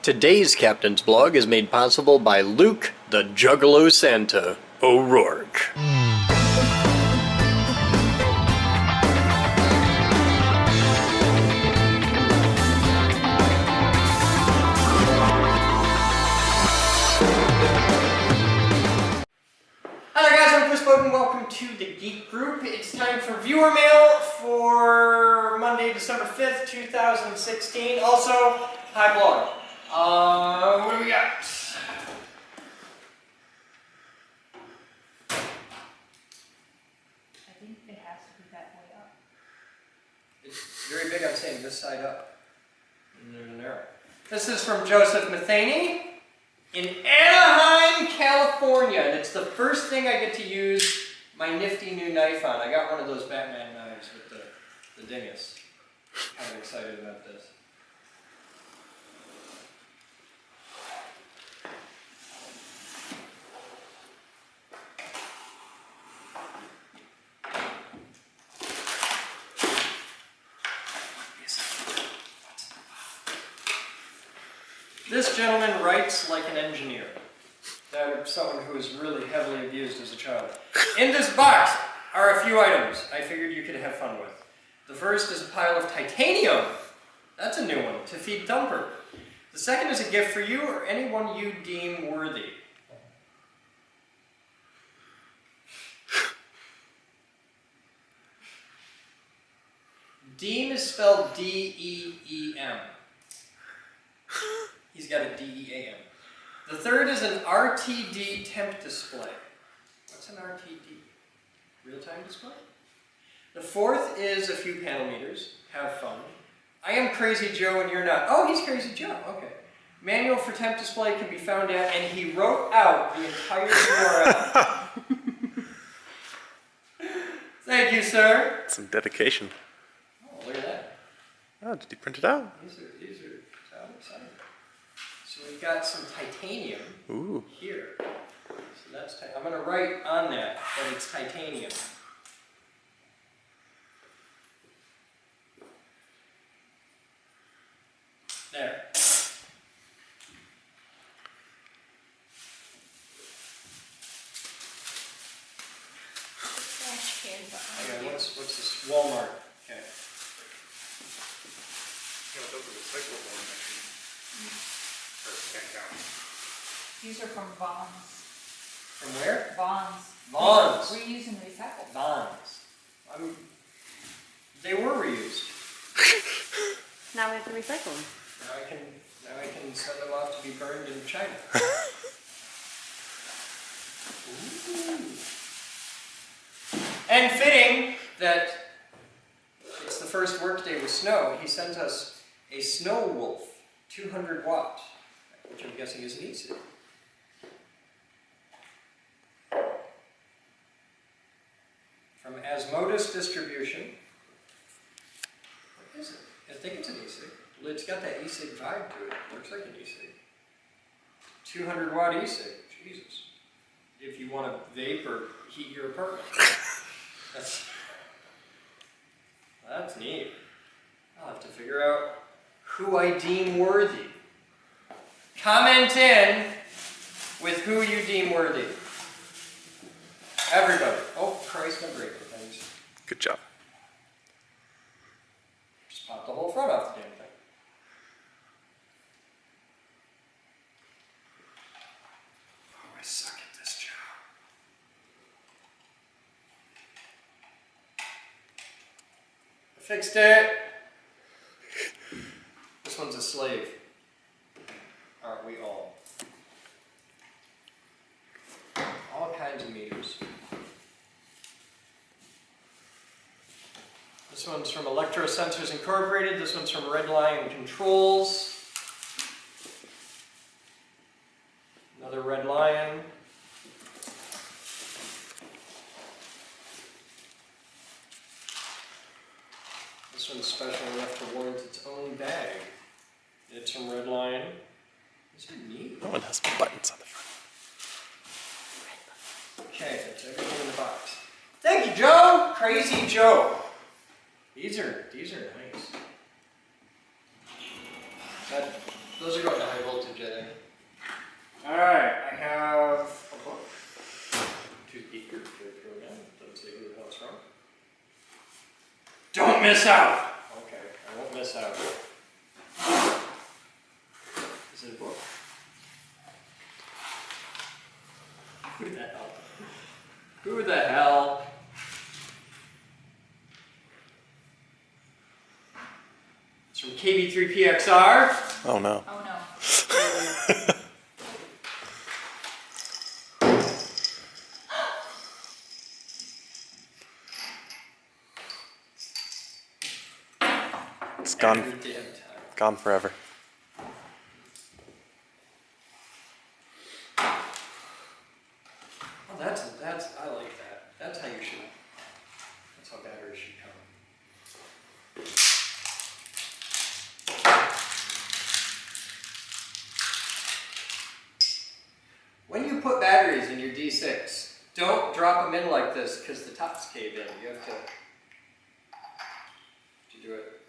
Today's Captain's Blog is made possible by Luke, the Juggalo Santa, O'Rourke. Boden, welcome to the Geek Group. It's time for viewer mail for Monday, December 5th, 2016. Also, hi blog. What do we got? I think it has to be that way up. It's very big on saying this side up. And there's an arrow. This is from Joseph Matheny in Anaheim, California, and it's the first thing I get to use my nifty new knife on. I got one of those Batman knives with the dingus. Kind of excited about this. This gentleman writes like an engineer. That of someone who was really heavily abused as a child. In this box are a few items I figured you could have fun with. The first is a pile of titanium. That's a new one, to feed Thumper. The second is a gift for you or anyone you deem worthy. Deem is spelled D-E-E-M. He's got a D-E-A-M. The third is an RTD temp display. What's an RTD? Real-time display? The fourth is a few panel meters. Have fun. I am Crazy Joe and you're not. Oh, he's Crazy Joe. Okay. Manual for temp display can be found at, and he wrote out the entire URL. Thank you, sir. Some dedication. Oh, look at that. Oh, did you print it out? These are exciting. So we've got some titanium here. So that's I'm going to write on that it's titanium. There. Trash can behind Hang on, you. what's this? Walmart. Okay. These are from Bonds. From where? Bonds. Bonds. We're using recycled. Bonds. They were reused. Now we have to recycle them. Now I can send them off to be burned in China. Ooh. And fitting that it's the first workday with snow, he sends us a Snow Wolf 200 watt, which I'm guessing is an e-cig. From Asmodus Distribution. What is it? I think it's an e-cig. It's got that e-cig vibe to it. Looks like an e-cig. 200 watt e-cig. Jesus. If you want to vape or heat your apartment. That's neat. I'll have to figure out who I deem worthy. Comment in with who you deem worthy. Everybody. Oh, Christ, my breaker things. Good job. Just pop the whole front off the damn thing. Oh, I suck at this job. I fixed it. This one's a slave. Aren't we all? All kinds of meters. This one's from Electro Sensors Incorporated. This one's from Red Lion Controls. Another Red Lion. This one's special enough to warrant its own bag. It's from Red Lion. These are neat. That one has buttons on the front. Okay, that's everything in the box. Thank you, Joe! Crazy Joe. These are nice. That Those are going to high voltage, I think. Alright, I have a book. Two speakers for program. Doesn't say who the hell it's from. Don't miss out! Okay, I won't miss out. Is it a book? Who the hell? Who the hell? It's from KB3PXR. Oh no. Oh no. It's gone. Every damn time. Gone forever. Oh, I like that. That's how you should, that's how batteries should come. When you put batteries in your D6, don't drop them in like this because the tops cave in. You have to do it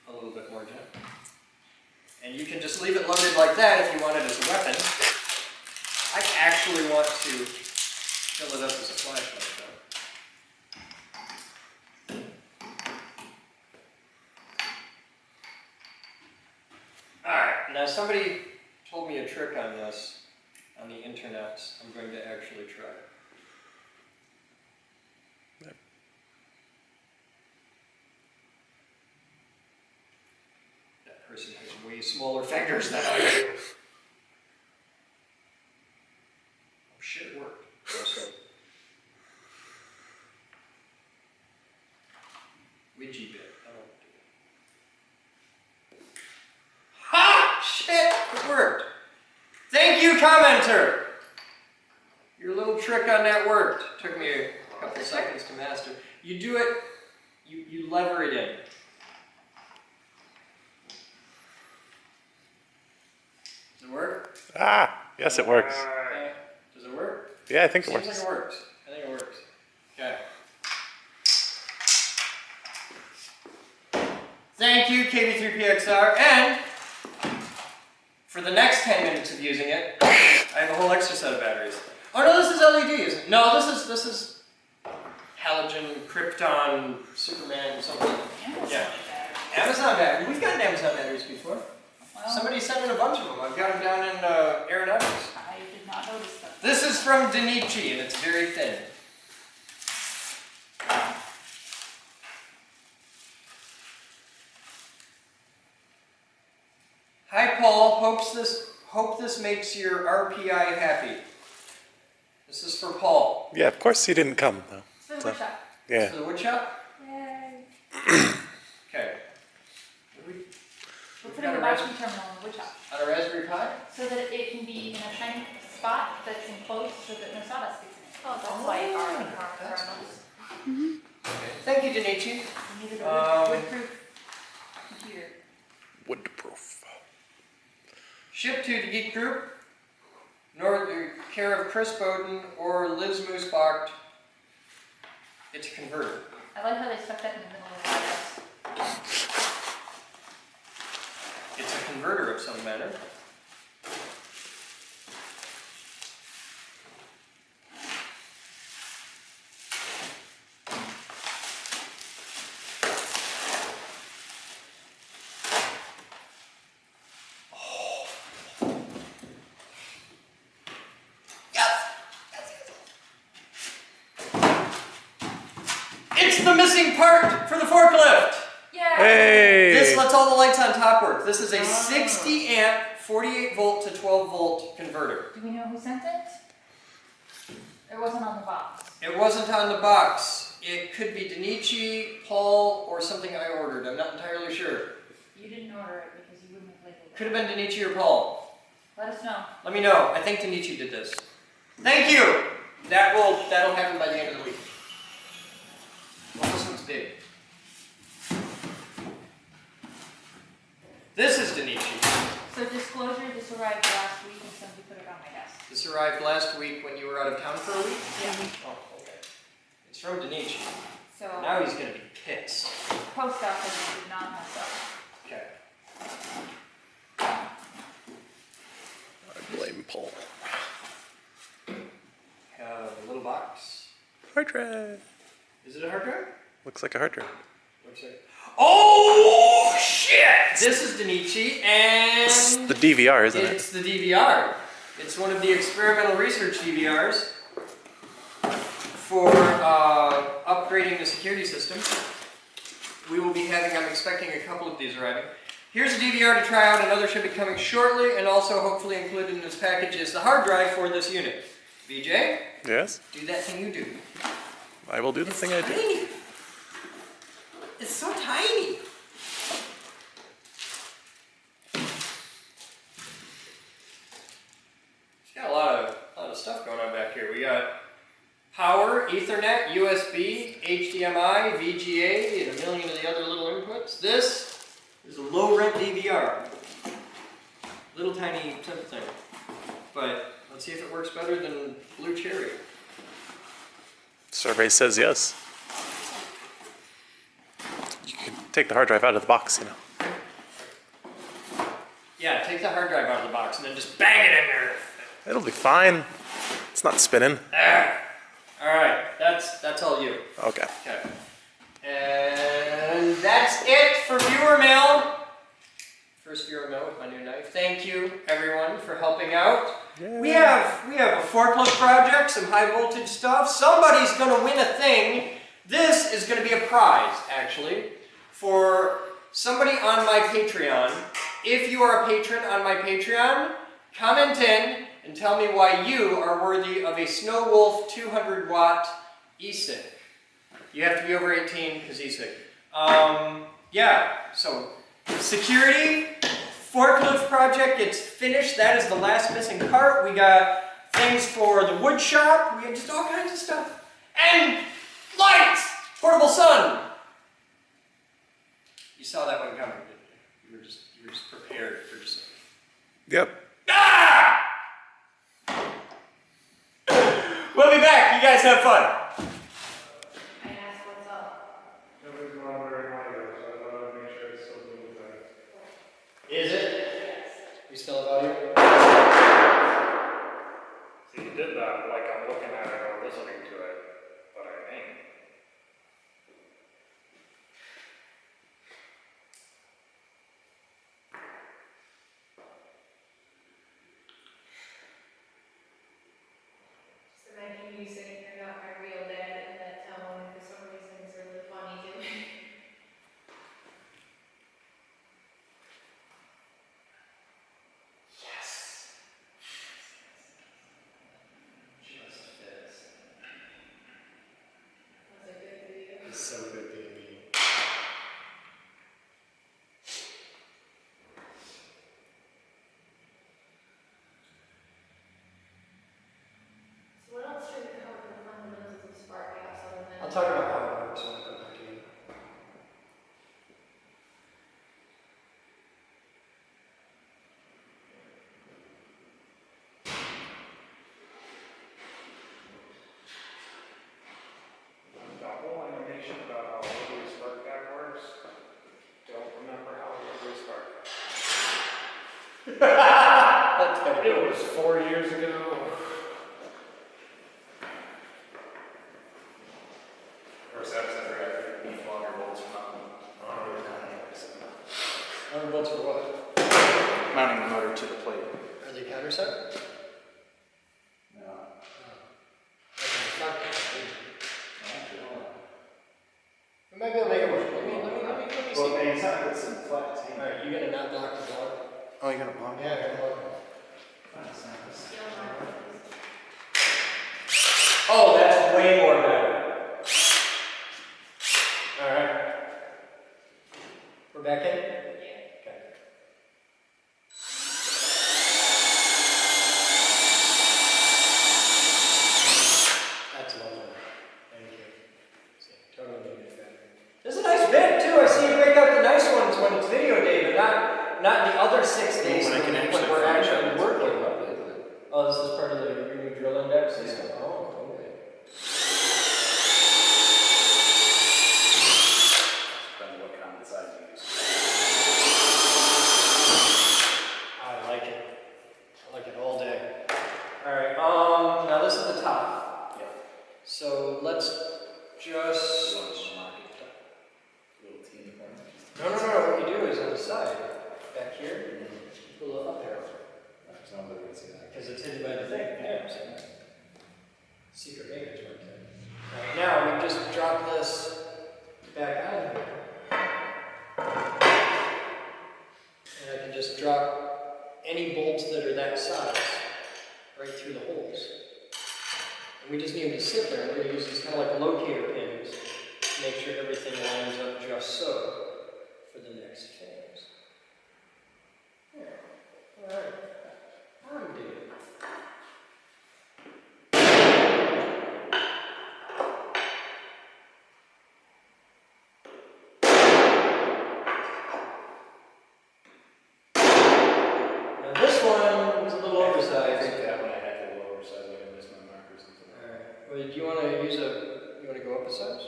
a little bit more gently. And you can just leave it loaded like that if you want it as a weapon. I actually want to fill it up as a flashlight though. Alright, now somebody told me a trick on this on the internet. I'm going to actually try it. That person has way smaller fingers than I do. Oh shit, it worked. Also, Ouija bit. I don't do it. Ha! Shit! It worked! Thank you, commenter! Your little trick on that worked. Took me a couple seconds to master. You do it, you lever it in. Does it work? Ah, yes, it works. Does it work? Yeah, I think it Seems works. like it works. I think it works. Okay. Thank you, KB3PXR, and for the next 10 minutes of using it, I have a whole extra set of batteries. Oh no, this is LED, isn't it? No, this is halogen, krypton, Superman, something. Yeah. Amazon battery. We've gotten Amazon batteries before. Well, Somebody sent in a bunch of them. I've got them down in aeronautics. I did not notice that. This is from Denichi, and it's very thin. Hi Paul, hope this makes your RPI happy. This is for Paul. Yeah, of course he didn't come though. So the So, woodshop. yeah. For the woodshop? Yay. Okay. We're putting a battery terminal in the woodshop On a Raspberry Pi? so that it can be in a tiny spot that's enclosed so that no sawdust gets in it. Oh, that's why it already kernels. Okay. Thank you, Denichi. We needed a woodproof computer. Woodproof. Shipped to the Geek Group, care of Chris Boden or Liz Moosbach. It's a converter. I like how they stuck that in the middle of the address. It's a converter of some manner. It's the missing part for the forklift! Yay! Hey! This lets all the lights on top work. This is a 60 amp, 48 volt to 12 volt converter. Do we know who sent it? It wasn't on the box. It wasn't on the box. It could be Denichi, Paul, or something I ordered. I'm not entirely sure. You didn't order it because you wouldn't have labeled it. Could have been Denichi or Paul. Let us know. Let me know. I think Denichi did this. Thank you! That'll happen by the end of the week. Well, this one's big. This is Denichi. So disclosure, this arrived last week and somebody put it on my desk. This arrived last week when you were out of town for a week? Yeah. Oh, okay. It's from Denichi. So Now he's gonna be pissed. post office did not mess up. Okay. pull. Have a little box. Hard drive. Is it a hard drive? Looks like a hard drive. Looks like. Oh shit! This is Denichi, It's and the DVR, isn't it? it's the DVR. It's one of the experimental research DVRs for upgrading the security system. We will be having, I'm expecting a couple of these arriving. Here's a DVR to try out, another should be coming shortly, and also hopefully included in this package is the hard drive for this unit. VJ, Yes? do that thing you do. I will do the thing I do. Tiny. It's so tiny. It's got a lot of stuff going on back here. We got power, Ethernet, USB, HDMI, VGA, and a million of the other little inputs. This is a low-rent DVR. Little tiny simple thing. But let's see if it works better than Blue Cherry. Survey says yes. You can take the hard drive out of the box, you know. Yeah, take the hard drive out of the box and then just bang it in there. It'll be fine. It's not spinning. There. All right, that's all you. Okay. Okay. And that's it for viewer mail. First viewer mail with my new knife. Thank you everyone for helping out. Yeah. We have a forklift project, some high voltage stuff. Somebody's going to win a thing. This is going to be a prize actually for somebody on my Patreon. If you are a patron on my Patreon, comment in and tell me why you are worthy of a Snow Wolf 200 watt e-cig. You have to be over 18 because e-cig. Yeah, so security, forklift project, it's finished. That is the last missing part. We got things for the wood shop. We have just all kinds of stuff. And lights! Portable sun! You saw that one coming, didn't you? You were just prepared for just. Yep. Ah! We'll be back. You guys have fun. I asked what's up. Nobody's monitoring audio, so I thought I would make sure it's still doing that. Is it? You still have audio? See, you did that like I'm looking at it or listening to it, but I ain't. Just imagine you saying you're not my real dad in that tone. For some reason, it's really funny to me. Yes. Just fits. Was it good for you? It's so good being me. So what else should we cover the fundamentals of spark gas other than? I'll talk about how it works when I come back to you. The whole animation about how rotary spark gap works, don't remember how rotary spark That's gap. It was 4 years ago. Of course, that's never after you need longer bolts from Bolts for what? Mounting the motor to the plate. Are they countersunk? No. We might be able to make it work. Let me see. Well, it's in flat tank. Alright, you gonna not block the door? Oh, you got a block? Yeah, I got Oh, that's way more better. Alright. We're back in? Okay. That's lovely. Thank you. See, totally made it better. This is a nice bit too. I see you break out the nice ones when it's video day, but not the other 6 days When I can actually we're find actually out. working. Oh, this is part of your new drill index system? Yeah. Oh, okay. Depends what kind of size you use. I like it. I like it all day. nobody would see that. because it's hidden by the thing. Yeah. So secret maintenance work there. Right, now we just drop this back on here. And I can just drop any bolts that are that size right through the holes. And we just need them to sit there. We're going to use these kind of like locator pins to make sure everything lines up just so for the next phase. Yeah. All right. I'm doing it. Now this one was a little I oversized. think that one I had a little oversized, like I missed my markers and stuff. All right. Well, do you want to use you want to go up a size?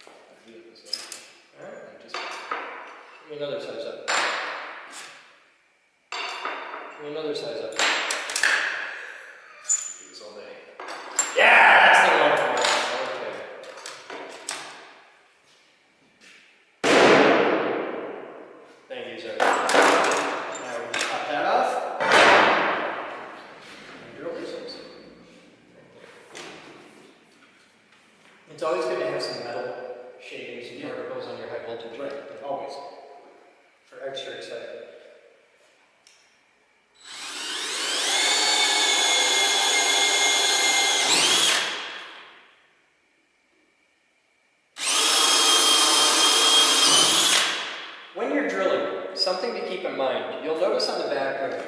I do it this way. All right. I just, Give me another size up. Give me another size up. do this all day. Yeah, that's the one. Okay. Thank you, sir. Now we'll just pop that off. And drill these things. It's always good to have some metal shavings and particles on your high voltage. Right, always. For extra excitement. When you're drilling, something to keep in mind, you'll notice on the back of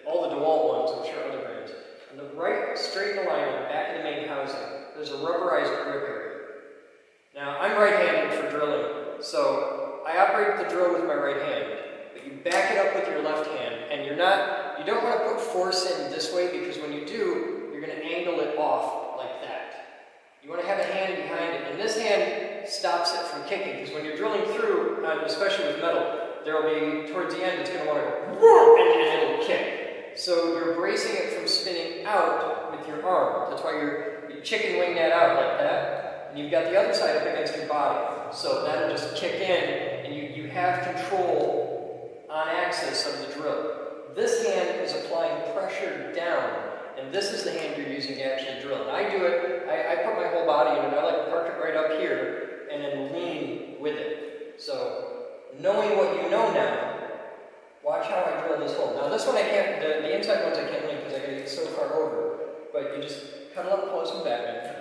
all the DeWalt ones, I'm sure other brands, on the right straight line on the back of the main housing, there's a rubberized grip area. Now, I'm right-handed for drilling, so I operate the drill with my right hand, but you back it up with your left hand, and you don't want to put force in this way, because when you do, you're going to angle it off like that. You want to have a hand behind it, and this hand stops it from kicking, because when you're drilling through, especially with metal, there will be, towards the end, it's going to want to go, and it'll kick. So you're bracing it from spinning out with your arm. That's why you chicken wing that out like that. And you've got the other side up against your body. So that'll just kick in, and you have control on axis of the drill. This hand is applying pressure down, and this is the hand you're using to actually drill. And I do it, I put my whole body in it, I like to park it right up here, and then lean with it. So, knowing what you know now, watch how I drill this hole. Now this one I can't, the inside ones I can't lean because I gotta get so far over, but you just cuddle up close and back.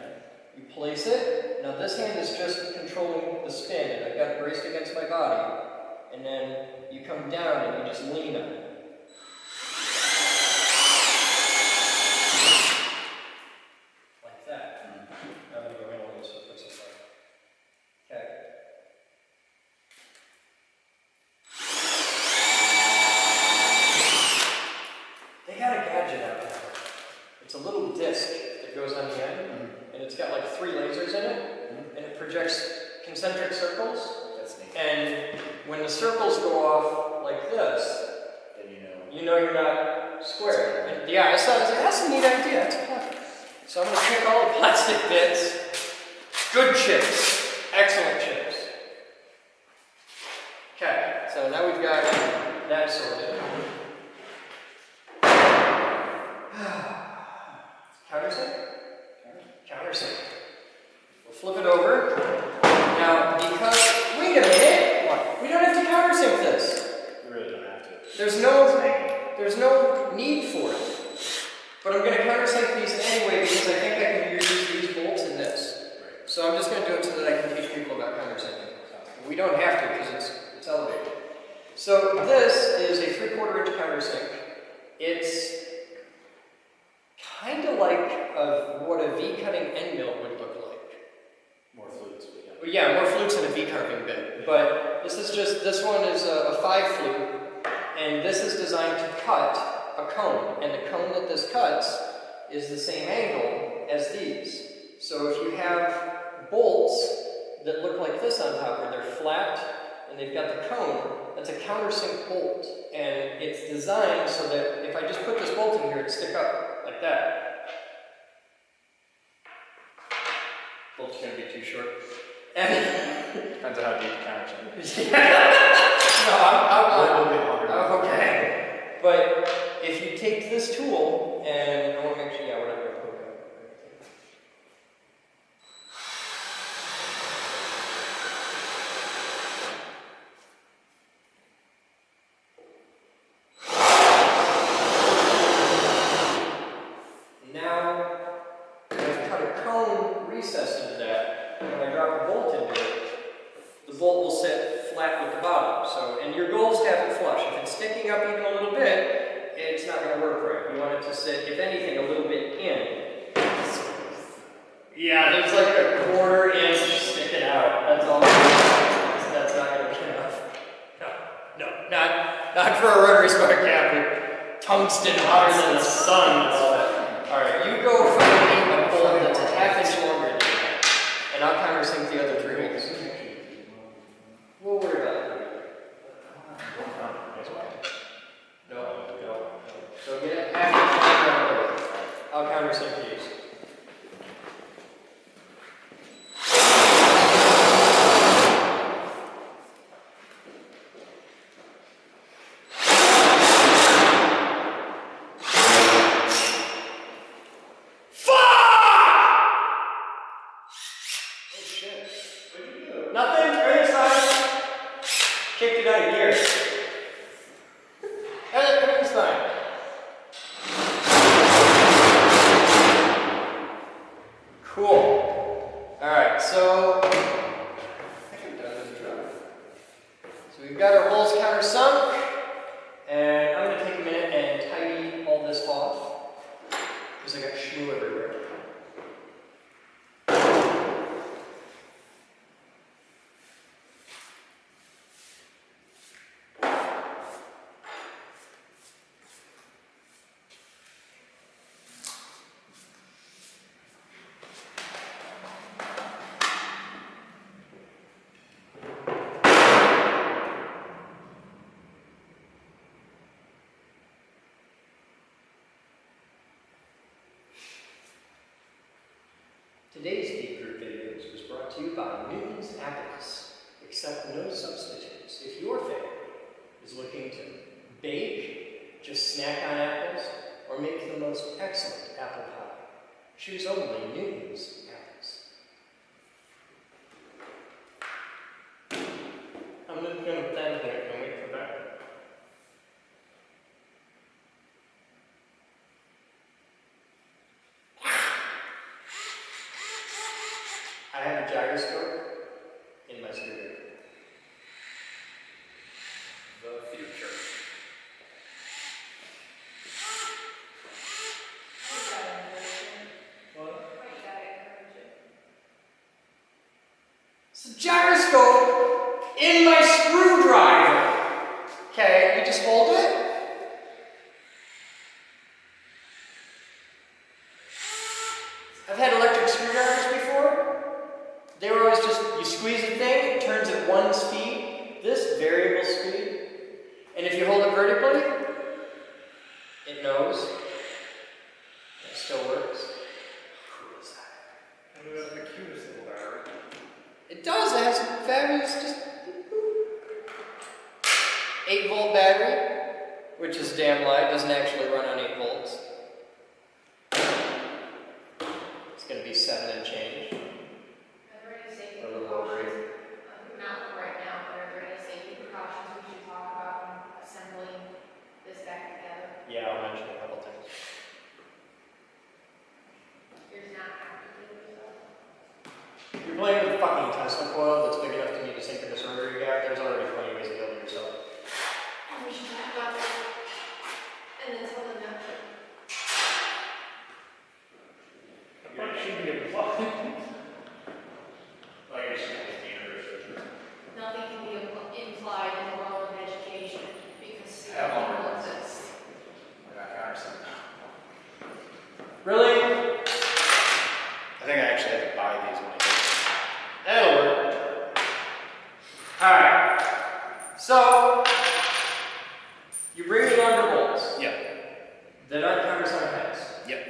You place it. Now this hand is just controlling the spin, and I've got it braced against my body. And then you come down and you just lean on it. Like that. I'm going to go in on this so it puts it like. Okay. They got a gadget out there. It's a little disc that goes on the end. And it's got like 3 lasers in it, and it projects concentric circles. That's neat. And when the circles go off like this, Then you know you're not square. And yeah, I saw it, I was like, that's a neat idea, that's clever. So I'm going to pick all the plastic bits. Good chips. Excellent chips. Okay, so now we've got that sorted. Countersink? Countersink. We'll flip it over. Now, because, wait a minute, what? We don't have to countersink this. we really don't have to. There's no need for it. But I'm going to countersink these anyway because I think I can use these bolts in this. Right. So I'm just going to do it so that I can teach people about countersinking. We don't have to because it's elevated. So this is a 3/4 inch countersink. It's kind of like what a V-cutting end mill would look like. More flutes. Well, yeah, more flutes than a V-carving bit. But this one is a 5 flute, and this is designed to cut a cone. And the cone that this cuts is the same angle as these. So if you have bolts that look like this on top, where they're flat and they've got the cone, that's a countersink bolt. And it's designed so that if I just put this bolt in here, it'd stick up like that. Bolt's going to be too short. Depends on how deep the countersink is. No, I'm A little bit longer. okay. sticking up even a little bit, it's not going to work right. You want it to sit, if anything, a little bit in. Yeah, there's like a 1/4 inch sticking out. That's all. That's not going to be enough. No, not for a rotary spark gap with tungsten hotter than the sun and all that. Alright, you go find me a bolt that's a 1/2 inch longer than that, and I'll countersink the other 3 holes. We'll worry about it. No. So get it after I'll countersink these. Nothing? Everything's fine? Kicked it out of gear. Everything's fine. Cool. Alright, so I think I'm done with the job. So we've got our holes countersunk, and I'm going to take a minute and tidy all this off because I got shmoo everywhere. Today's Deep Group Videos was brought to you by Newton's Apples. Accept no substitutes. If your family is looking to bake, just snack on apples, or make the most excellent apple pie, choose only Newton's Apples. I'm just going to stand there and wait for that. I have a gyroscope in my screwdriver. The future. What? It's a gyroscope in my screwdriver. Okay, you just hold it. I've had electric screwdrivers before. They were always just, you squeeze the thing, it turns at one speed, this variable speed, and if you hold it vertically, it knows, it still works. How cool is that? And it has the cutest little battery. It does, it has a fabulous, just 8-volt battery, which is damn lie, it doesn't actually run on 8 volts. It's going to be 7 and change. Safety precautions, not right now, but are there any safety precautions we should talk about when assembling this back together? Yeah, I'll mention a couple things. There's not have to do with that. If you're playing with a fucking Tesla coil that's big enough to need a synchronous rotary gap, there's already plenty of ways to build it yourself. And we should talk about that. And then tell them not to. The part should be applied. Like you're saying, it's the universe. Nothing can be implied in the world of education because I have one. people exist. I got countersunk. Really? I think I actually have to buy these when I get That'll work. Alright. So, you bring the longer bolts Yep. that aren't countersunk heads. Yep.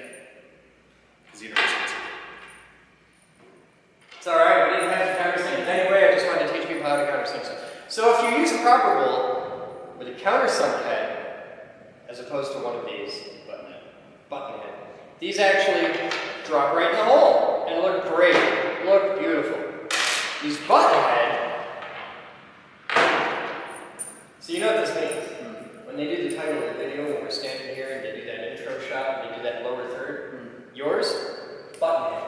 Because the universe is. It's alright, we didn't have to countersink anyway, I just wanted to teach people how to countersink stuff. So if you use a proper bolt with a countersunk head, as opposed to one of these, button head, these actually drop right in the hole, and look great, look beautiful. These button head, so you know what this means. When they do the title of the video, when we're standing here and they do that intro shot, and they do that lower third, yours, button head.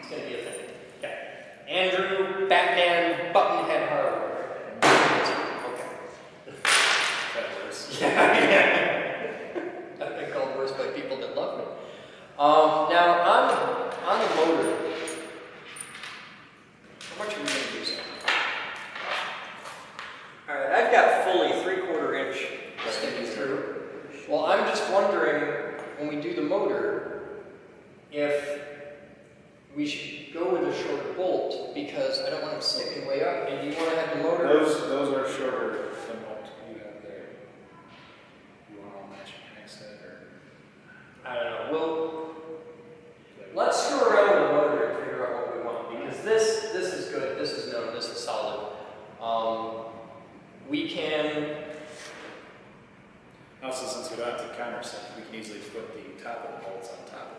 It's going to be a thing. Okay. Andrew, Batman, Buttonhead Hardware. Okay. That works. worse. Yeah. I've been called worse by people that love me. Now on the motor, how much are we going to use? All right, I've got fully 3/4 inch sticking through. Well, I'm just wondering when we do the motor if we should go with a shorter bolt because I don't want them sticking way up. And do you want to have the motor? Those are shorter than what you have there. You want all matching connects that or? I don't know. Let's screw around with the motor and figure out what we want because this is good. This is known. This is solid. We can. Also, since we don't have to countersink, we can easily put the top of the bolts on top of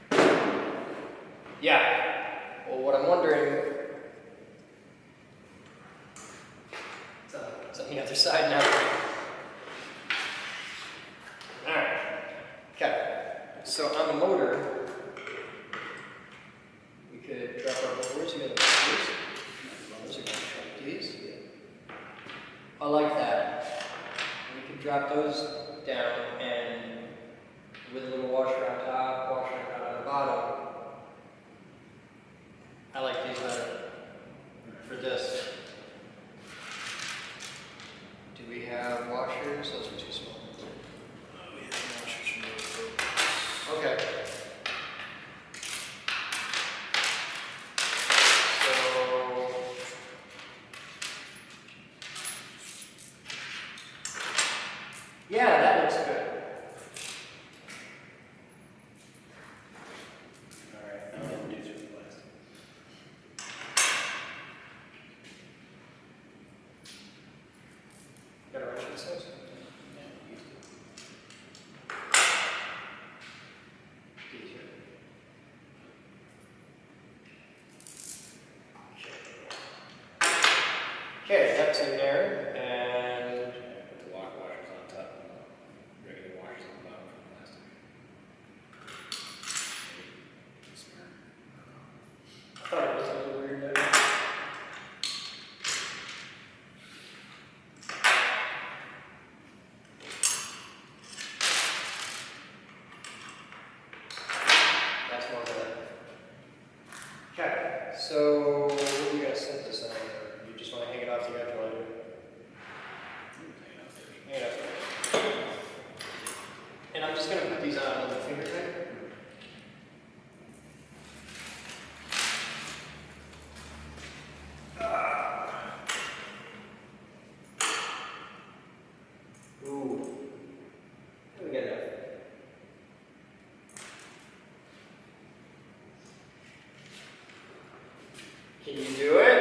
the motor. Yeah. Well, what I'm wondering. It's on the other side now. All right. Okay. So on the motor, we could drop our bolts. We have these. Those are going to be these. I like that. We could drop those down and with a little washer on top, washer on the bottom. I like these better for this. Do we have washers? Those are too small. We have washers from those. Okay. So yeah, that looks good. Alright, now we'll do through the plastic. Got a wrench in this house? Easier. Okay, that's in there, and Put the lock washers on top and the regular washers on the bottom for the plastic. Smart. I thought it was a little weird there. That's more better. Okay, so what are you gonna set this on? Or you just want to hang it off the edge while I do it? Hang it off the edge. And I'm just gonna put these on with the finger tight. Ooh. There we go. Can you do it?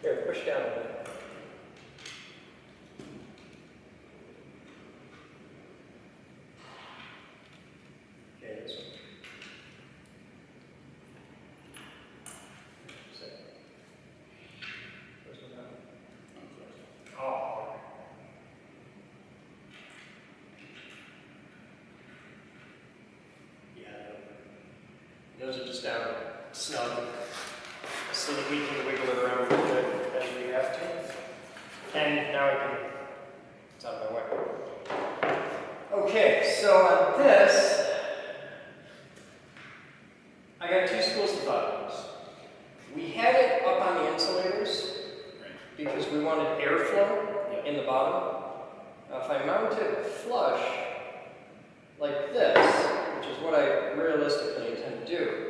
Here, push down a bit. Okay, this one. Sit. Where's the button? Oh. Yeah. Those are just down snug, so that we can wiggle it around a little bit as we have to. And now I can, it's out of my way. Okay, so on this, I got 2 spools of buttons. We had it up on the insulators because we wanted airflow in the bottom. Now if I mount it flush like this, which is what I realistically intend to do,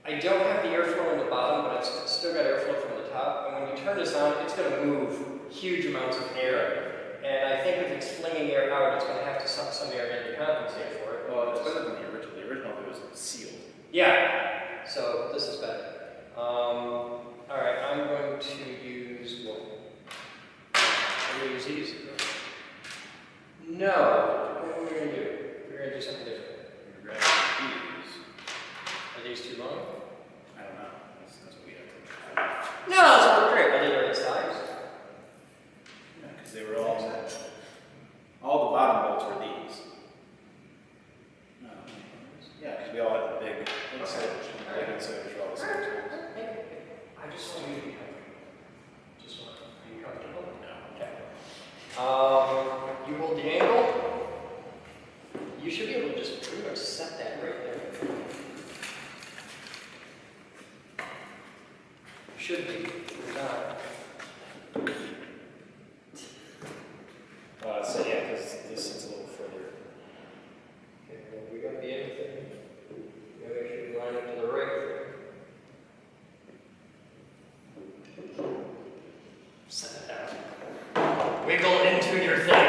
I don't have the airflow in the bottom, but it's still got airflow from the top. And when you turn this on, it's going to move huge amounts of air. And I think if it's flinging air out, it's going to have to suck some air in to compensate for it. Well, it's better than the original. The original was sealed. Yeah, so this is better. All right, I'm going to use, well, I'm going to use these. No, what are we going to do? We're going to do something different. We're going to grab these. Are these too long? I don't know. That's what we have to. No, those work great. Are they the right size? Yeah, because they were all the bottom bolts were these. No. Yeah, because we all had the big insulators. Big insulators were all the same size. I just want you to be happy. Just want Set it down. Wiggle into your thing.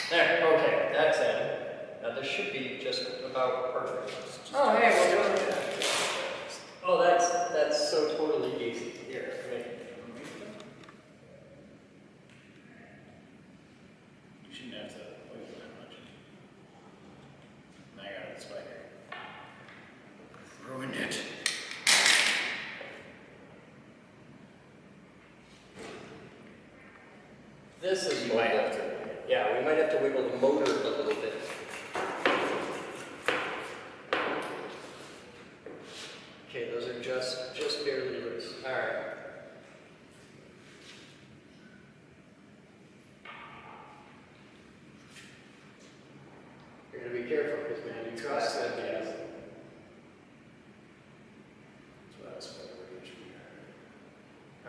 There, okay, that's in. Now this should be just about perfect. Oh, hey, we're doing it. Oh, that's so totally easy. Here, come in. You shouldn't have to wiggle that much. Now I got it spider. Ruined it. This is You might have to. Yeah, we might have to wiggle the motor a little bit. Okay, those are just barely loose. All right. You're gonna be careful, because man, you cross that gas. That's what I was supposed to do.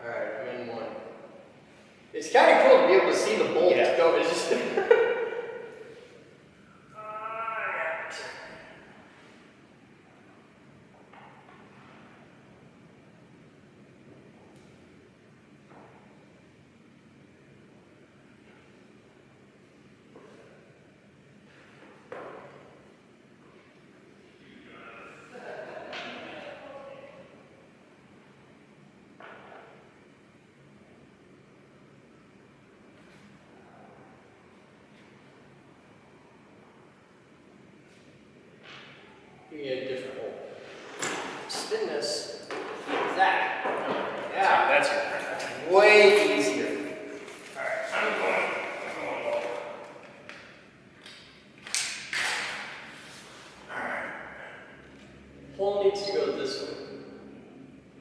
All right, I'm in one. It's kind of cool to be able to see the bolt Yeah. go. It's just. Give me a different hole. Spin this like that. Yeah, That's your friend. way easier. Alright, I'm going low. Alright. Hole needs to go this way.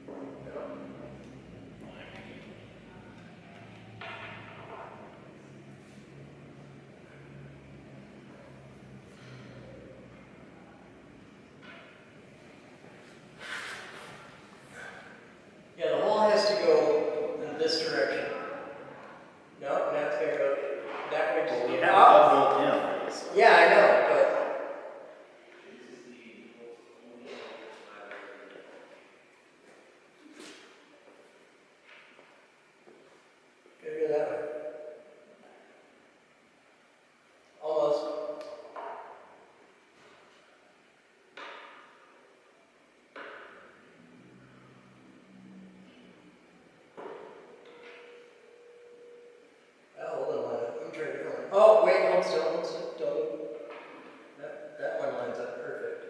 No. Yeah, the hole has to go in this direction. No, now it's gonna go that way. Well, you Just have up. that built in already, so. Yeah, I know, but. Gotta go that way. Almost. Oh, hold on a minute. I'm trying to go. Oh, wait, hold still, don't move. That one lines up perfect.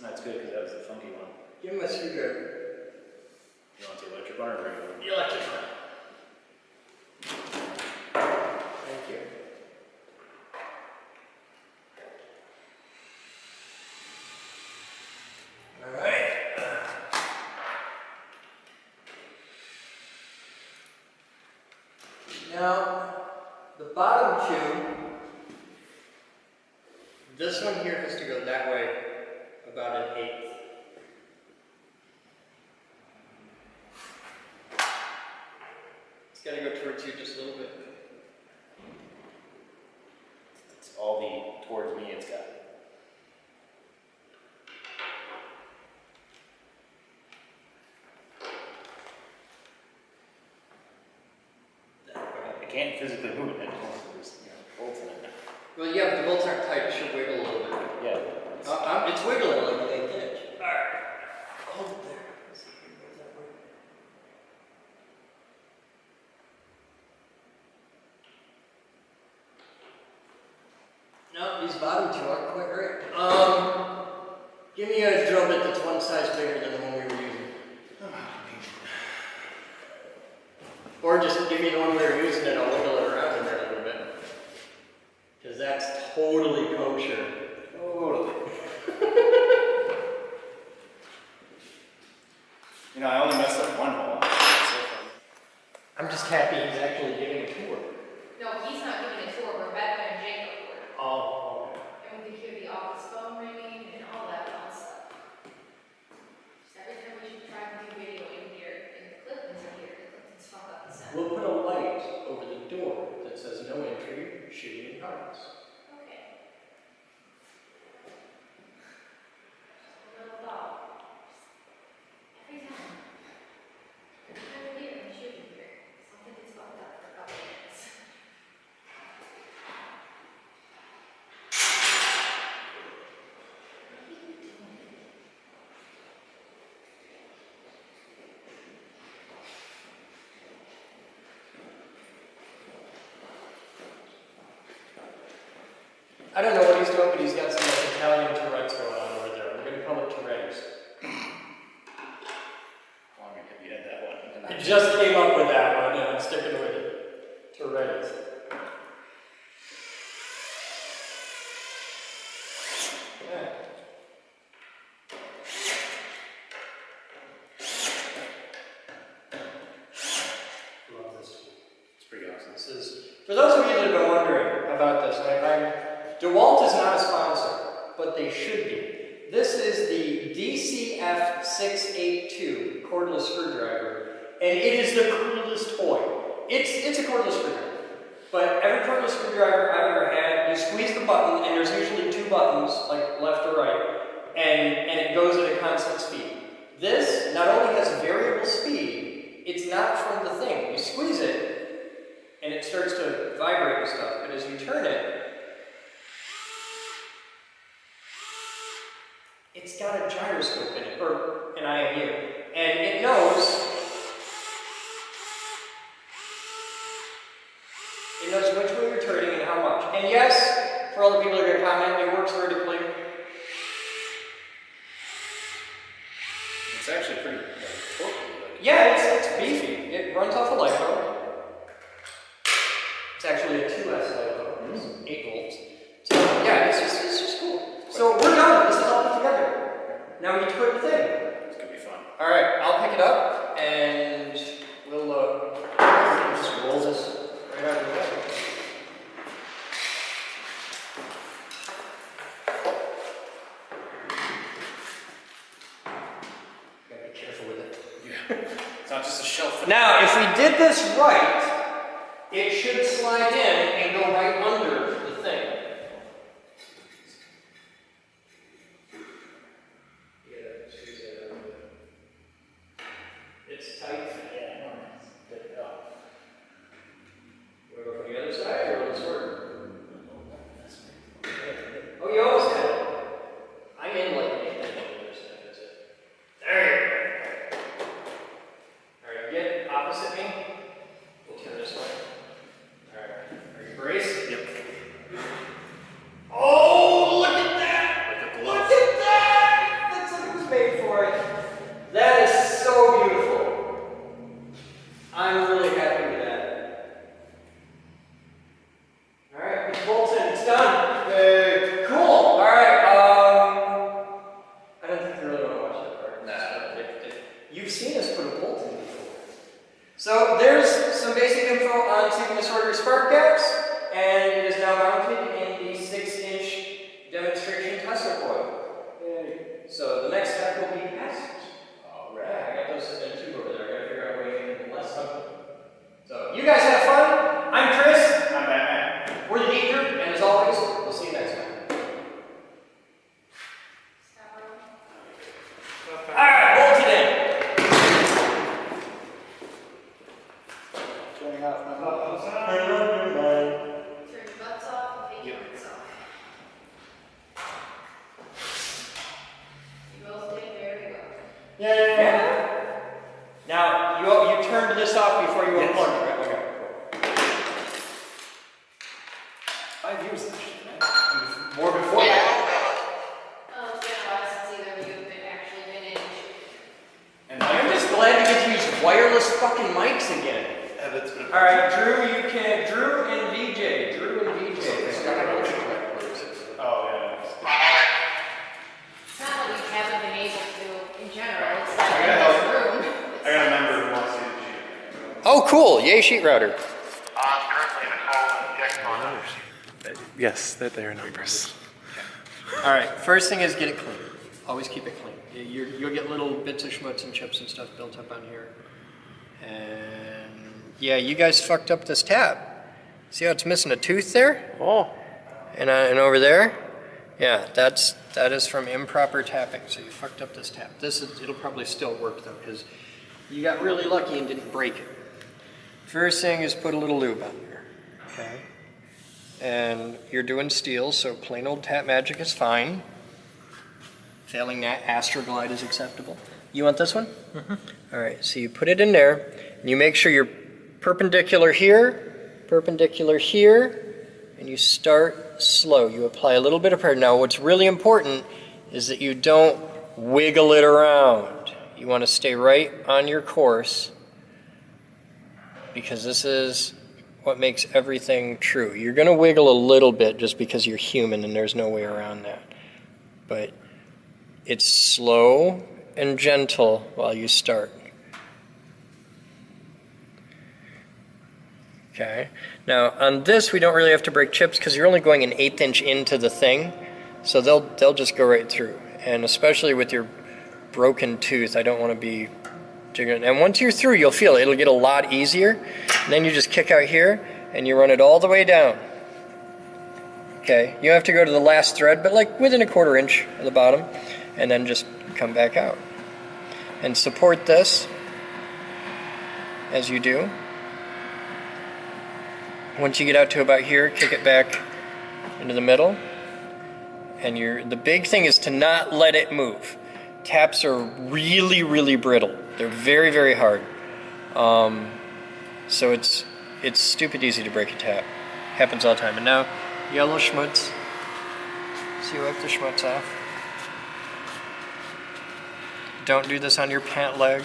That's good, because that was the funky one. Give him a screwdriver. You want the electric one or regular one? The electric one. Thank you. All right. Now, the bottom tube, this one here has to go that way about an eighth. It's got to go towards you just a little bit. It's all the towards me it's got. I can't physically move it anymore. There's bolts in it. Well, yeah, but the bolts aren't tight. It should wiggle a little bit. Yeah. It's wiggling like an eighth inch. All right. Hold it there. Let's see if it goes that way. No, these bottom two aren't quite right. Give me a drill bit that's one size bigger than the one we were using. Or just give me the one we were using and I'll wiggle it around in there a little bit. Because that's totally kosher. Totally. You know, I only messed up one hole. I'm just happy he's actually giving a tour. No, he's not giving a tour, Rebecca and Jacob were. Oh, okay. And we could hear the office phone ringing and all that fun stuff. Just every time we should try and do video in here, and the Cliftons are here, the Cliftons fuck up the sound. We'll put a light over the door that says no entry, shooting in cars. Okay. A little thought. Every time. I don't know what he's doing, but he's got some like Italian Tourette's going on over there. We're gonna call it Tourette's. How long have you had that one? I just came up with that one, and I'm sticking with it. Tourette's. Yeah. Love this tool. It's pretty awesome. This is, for those of you that have been wondering about this, DeWalt is not a sponsor, but they should be. This is the DCF682 cordless screwdriver, and it is the coolest toy. It's a cordless screwdriver, but every cordless screwdriver I've ever had, you squeeze the button, and there's usually two buttons, like left or right, and it goes at a constant speed. This not only has variable speed, it's not from the thing. You squeeze it, and it starts to vibrate and stuff, but as you turn it, it's got a gyroscope in it, or an IMU, and it knows which way you're turning and how much. And yes, for all the people that are going to comment, it works vertically. It's actually pretty torquey. Yeah, it's beefy. It runs off a LiPo. It's actually a 2S LiPo. It's 8 volts. So yeah, it's just cool. So we're done. This is all put together. Now we get to put the thing. It's gonna be fun. All right, I'll pick it up and we'll just roll this right out of the way. Gotta be careful with it. Yeah. It's not just a shelf. Now, if we did this right, it should slide in and go right under the thing. It's tight. Yeah, good to go. Want to go from the other side or this work? Oh, you almost got it. I'm in like anything on the other side. That's it. There you go. All right, get opposite me. We'll turn this way. All right. Are you braced? Yep. Oh, look at that! Like a glove. Look at that! That's what it was made for. That is so beautiful. I'm really happy with that. All right, it's bolted. It's done. Yay. Cool. All right. I don't think you really want to watch that part. Nah. You've seen us put a bolt in before. So there's some basic info on synchronous order spark gaps, and it is now mounted in the 6-inch demonstration Tesla coil. Yay. So the next step will be passage. All right. I got those in a tube over there. I gotta figure out a way to make them less simple. So you guys have fun. I'm Chris. I'm Batman. We're the Geek Group, and as always, we'll see you next time. Stop rolling. All right, bolt it in. Turning off my buttons. Turn your butts off and take your butts off. You both did very well. Yeah. Now, you turned this off before you unplugged it, right? Okay, cool. I've used that shit, man. More before that. Oh, it's been a while since either of you have actually been in. And I'm just glad to get to use wireless fucking mics again. it's been All right, Drew and VJ. Oh, yeah. It's not that we haven't been able to in general, it's that I in gotta this room. I got a member who wants to see the sheet. Oh, cool. Yay, sheet router. Yes, they're numbers. All right, first thing is get it clean. Always keep it clean. You'll get little bits of schmutz and chips and stuff built up on here. And yeah, you guys fucked up this tab. See how it's missing a tooth there? Oh, And over there? Yeah, that is from improper tapping. So you fucked up this tab. It'll probably still work though, because you got really lucky and didn't break it. First thing is put a little lube on there. Okay. And you're doing steel, so plain old Tap Magic is fine. Failing that, Astroglide is acceptable. You want this one? Mm-hmm. All right, so you put it in there, and you make sure you're perpendicular here, and you start slow. You apply a little bit of pressure. Now what's really important is that you don't wiggle it around. You want to stay right on your course, because this is what makes everything true. You're going to wiggle a little bit just because you're human and there's no way around that. But it's slow and gentle while you start. Okay. Now on this we don't really have to break chips because you're only going an 1/8 inch into the thing, so they'll just go right through. And especially with your broken tooth, I don't want to be jiggling. And once you're through, you'll feel it. It'll get a lot easier. And then you just kick out here and you run it all the way down. Okay. You have to go to the last thread, but like within a 1/4 inch of the bottom, and then just come back out. And support this as you do. Once you get out to about here, kick it back into the middle. And the big thing is to not let it move. Taps are really, really brittle. They're very, very hard. So it's stupid easy to break a tap. Happens all the time. And now, yellow schmutz. So you wipe the schmutz off. Don't do this on your pant leg.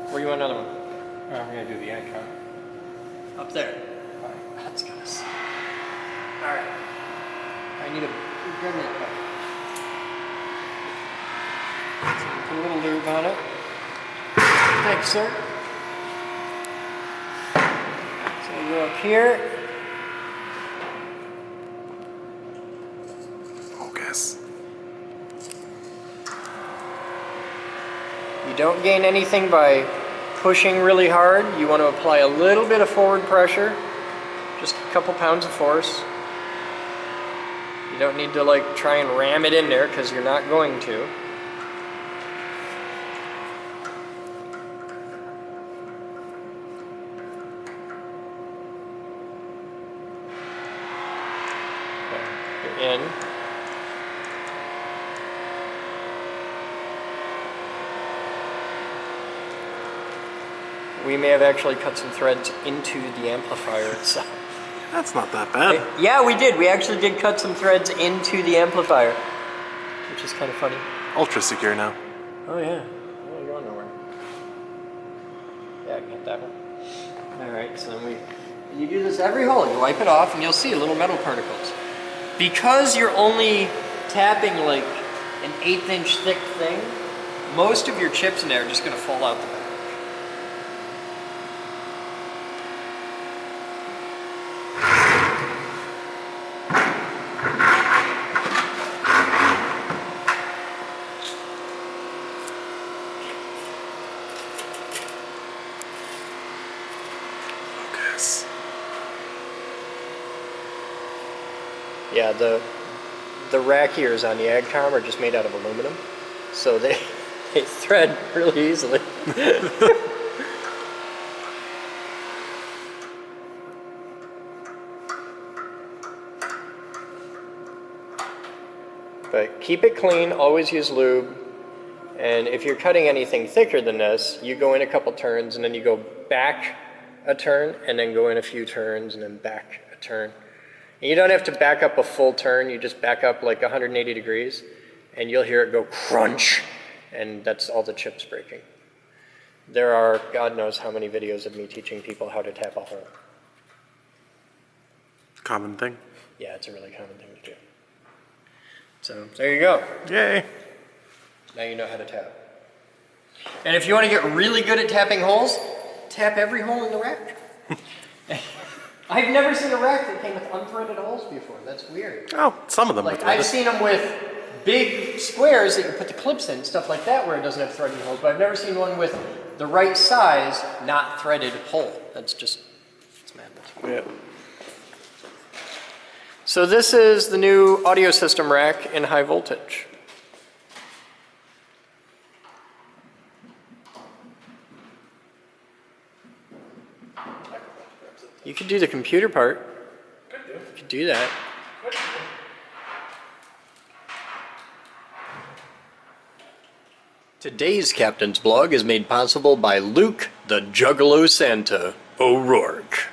Where do you want another one? I'm going to do the egg cup. Up there. That's gonna suck. Alright. I need a gremlin cup. So put a little lube on it. Thanks, sir. So you go up here. Focus. You don't gain anything by pushing really hard. You want to apply a little bit of forward pressure, just a couple pounds of force. You don't need to like try and ram it in there because you're not going to. Okay. You're in. We may have actually cut some threads into the amplifier itself. That's not that bad. Yeah, we did. We actually did cut some threads into the amplifier, which is kind of funny. Ultra secure now. Oh yeah. Oh, you're going nowhere. Yeah, I can hit that one. All right, so then you do this every hole. You wipe it off, and you'll see little metal particles. Because you're only tapping like an 1/8 inch thick thing, most of your chips in there are just going to fall out the back. Focus. Yeah, the rack ears on the AgCom are just made out of aluminum, so they thread really easily. But keep it clean, always use lube, and if you're cutting anything thicker than this, you go in a couple turns and then you go back a turn and then go in a few turns and then back a turn. And you don't have to back up a full turn, you just back up like 180 degrees and you'll hear it go crunch, and that's all the chips breaking. There are God knows how many videos of me teaching people how to tap a hole. Common thing. Yeah, it's a really common thing to do. So there you go. Yay. Now you know how to tap. And if you want to get really good at tapping holes, tap every hole in the rack. I've never seen a rack that came with unthreaded holes before. That's weird. Oh, some of them Like are I've threaded. seen them with big squares that you put the clips in, stuff like that, where it doesn't have threaded holes. But I've never seen one with the right size, not threaded hole. That's just, it's madness. Yeah. So this is the new audio system rack in high voltage. You could do the computer part. You could do that. Today's Captain's Blog is made possible by Luke the Juggalo Santa O'Rourke.